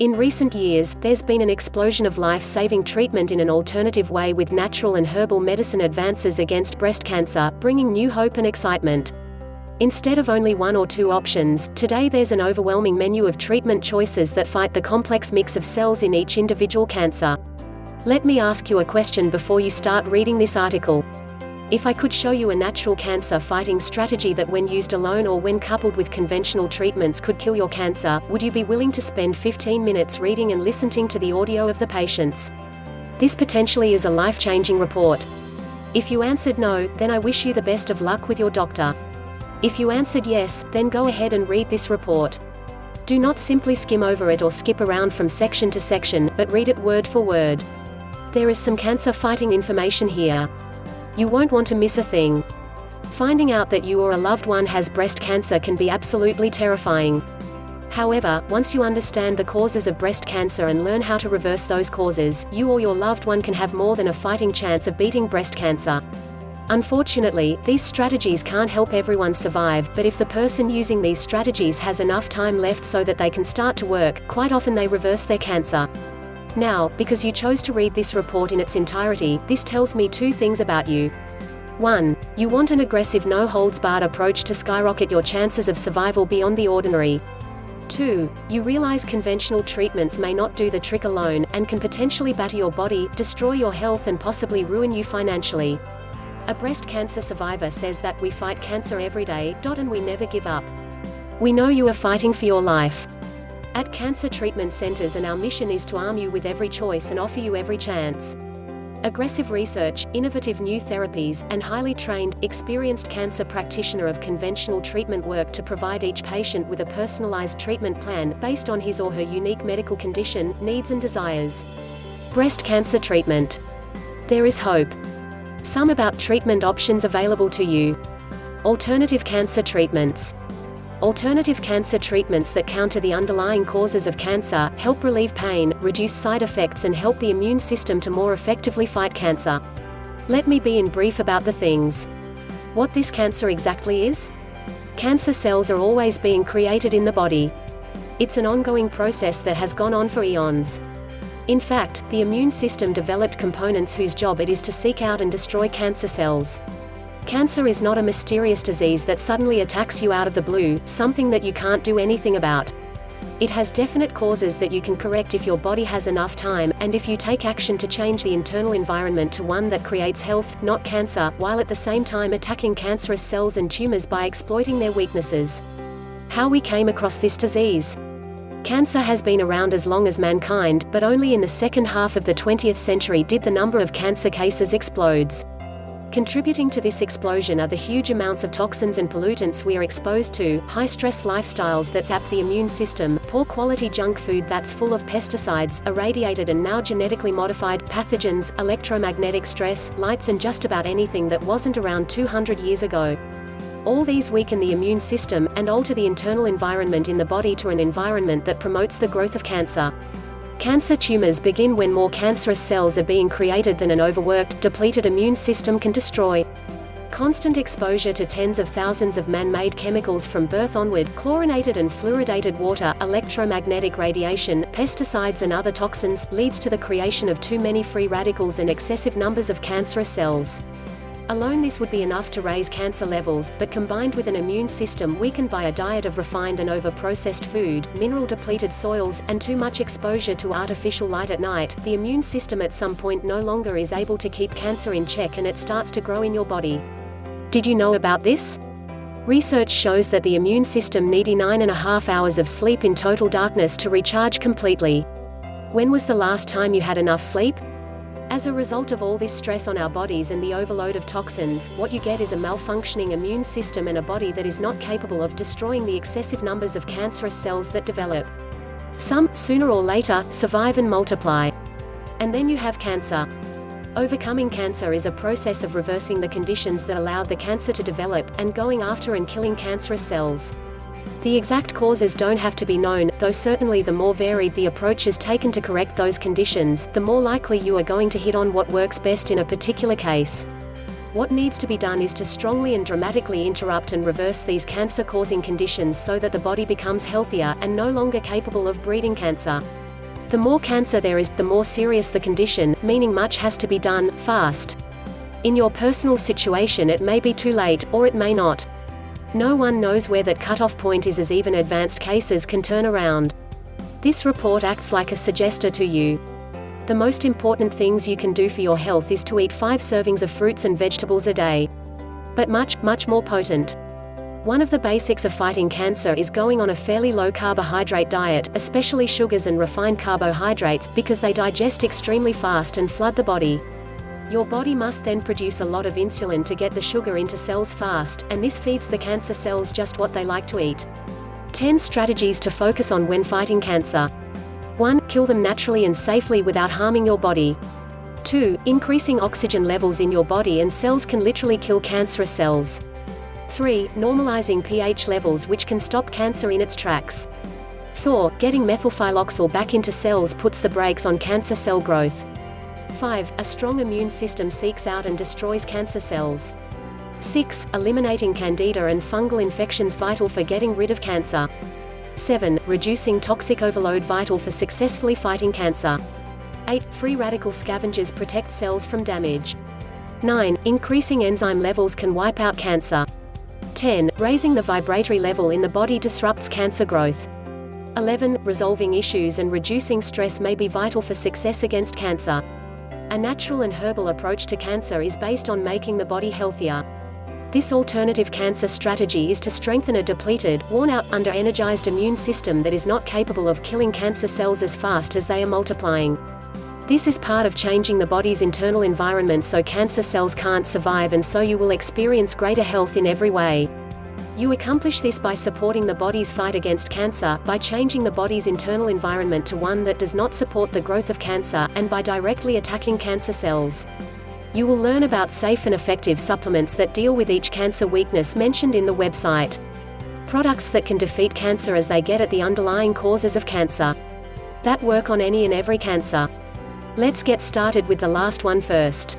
In recent years, there's been an explosion of life-saving treatment in an alternative way with natural and herbal medicine advances against breast cancer, bringing new hope and excitement. Instead of only one or two options, today there's an overwhelming menu of treatment choices that fight the complex mix of cells in each individual cancer. Let me ask you a question before you start reading this article. If I could show you a natural cancer-fighting strategy that when used alone or when coupled with conventional treatments could kill your cancer, would you be willing to spend 15 minutes reading and listening to the audio of the patients? This potentially is a life-changing report. If you answered no, then I wish you the best of luck with your doctor. If you answered yes, then go ahead and read this report. Do not simply skim over it or skip around from section to section, but read it word for word. There is some cancer-fighting information here. You won't want to miss a thing. Finding out that you or a loved one has breast cancer can be absolutely terrifying. However, once you understand the causes of breast cancer and learn how to reverse those causes, you or your loved one can have more than a fighting chance of beating breast cancer. Unfortunately, these strategies can't help everyone survive, but if the person using these strategies has enough time left so that they can start to work, quite often they reverse their cancer. Now, because you chose to read this report in its entirety, this tells me two things about you. 1. You want an aggressive no-holds-barred approach to skyrocket your chances of survival beyond the ordinary. 2. You realize conventional treatments may not do the trick alone, and can potentially batter your body, destroy your health and possibly ruin you financially. A breast cancer survivor says that we fight cancer every day, and we never give up. We know you are fighting for your life. At Cancer Treatment Centers, and our mission is to arm you with every choice and offer you every chance. Aggressive research, innovative new therapies, and highly trained, experienced cancer practitioner of conventional treatment work to provide each patient with a personalized treatment plan based on his or her unique medical condition, needs and desires. Breast cancer treatment. There is hope. Some about treatment options available to you. Alternative cancer treatments. Alternative cancer treatments that counter the underlying causes of cancer, help relieve pain, reduce side effects and help the immune system to more effectively fight cancer. Let me be in brief about the things. What this cancer exactly is? Cancer cells are always being created in the body. It's an ongoing process that has gone on for eons. In fact, the immune system developed components whose job it is to seek out and destroy cancer cells. Cancer is not a mysterious disease that suddenly attacks you out of the blue, something that you can't do anything about. It has definite causes that you can correct if your body has enough time, and if you take action to change the internal environment to one that creates health, not cancer, while at the same time attacking cancerous cells and tumors by exploiting their weaknesses. How we came across this disease. Cancer has been around as long as mankind, but only in the second half of the 20th century did the number of cancer cases explode. Contributing to this explosion are the huge amounts of toxins and pollutants we are exposed to, high-stress lifestyles that zap the immune system, poor-quality junk food that's full of pesticides, irradiated and now genetically modified pathogens, electromagnetic stress, lights and just about anything that wasn't around 200 years ago. All these weaken the immune system, and alter the internal environment in the body to an environment that promotes the growth of cancer. Cancer tumors begin when more cancerous cells are being created than an overworked, depleted immune system can destroy. Constant exposure to tens of thousands of man-made chemicals from birth onward, chlorinated and fluoridated water, electromagnetic radiation, pesticides and other toxins, leads to the creation of too many free radicals and excessive numbers of cancerous cells. Alone this would be enough to raise cancer levels, but combined with an immune system weakened by a diet of refined and over-processed food, mineral-depleted soils, and too much exposure to artificial light at night, the immune system at some point no longer is able to keep cancer in check and it starts to grow in your body. Did you know about this? Research shows that the immune system needs 9.5 hours of sleep in total darkness to recharge completely. When was the last time you had enough sleep? As a result of all this stress on our bodies and the overload of toxins, what you get is a malfunctioning immune system and a body that is not capable of destroying the excessive numbers of cancerous cells that develop. Some, sooner or later, survive and multiply. And then you have cancer. Overcoming cancer is a process of reversing the conditions that allowed the cancer to develop, and going after and killing cancerous cells. The exact causes don't have to be known, though certainly the more varied the approaches taken to correct those conditions, the more likely you are going to hit on what works best in a particular case. What needs to be done is to strongly and dramatically interrupt and reverse these cancer-causing conditions so that the body becomes healthier, and no longer capable of breeding cancer. The more cancer there is, the more serious the condition, meaning much has to be done, fast. In your personal situation it may be too late, or it may not. No one knows where that cutoff point is, as even advanced cases can turn around. This report acts like a suggester to you. The most important things you can do for your health is to eat 5 servings of fruits and vegetables a day. But much more potent. One of the basics of fighting cancer is going on a fairly low carbohydrate diet, especially sugars and refined carbohydrates, because they digest extremely fast and flood the body. Your body must then produce a lot of insulin to get the sugar into cells fast, and this feeds the cancer cells just what they like to eat. 10 strategies to focus on when fighting cancer. 1. Kill them naturally and safely without harming your body. 2. Increasing oxygen levels in your body and cells can literally kill cancerous cells. 3. Normalizing pH levels, which can stop cancer in its tracks. 4. Getting methylphylloxyl back into cells puts the brakes on cancer cell growth. 5. A strong immune system seeks out and destroys cancer cells. 6. Eliminating candida and fungal infections, vital for getting rid of cancer. 7. Reducing toxic overload, vital for successfully fighting cancer. 8. Free radical scavengers protect cells from damage. 9. Increasing enzyme levels can wipe out cancer. 10. Raising the vibratory level in the body disrupts cancer growth. 11. Resolving issues and reducing stress may be vital for success against cancer. A natural and herbal approach to cancer is based on making the body healthier. This alternative cancer strategy is to strengthen a depleted, worn-out, under-energized immune system that is not capable of killing cancer cells as fast as they are multiplying. This is part of changing the body's internal environment so cancer cells can't survive, and so you will experience greater health in every way. You accomplish this by supporting the body's fight against cancer, by changing the body's internal environment to one that does not support the growth of cancer, and by directly attacking cancer cells. You will learn about safe and effective supplements that deal with each cancer weakness mentioned in the website. Products that can defeat cancer as they get at the underlying causes of cancer. That work on any and every cancer. Let's get started with the last one first.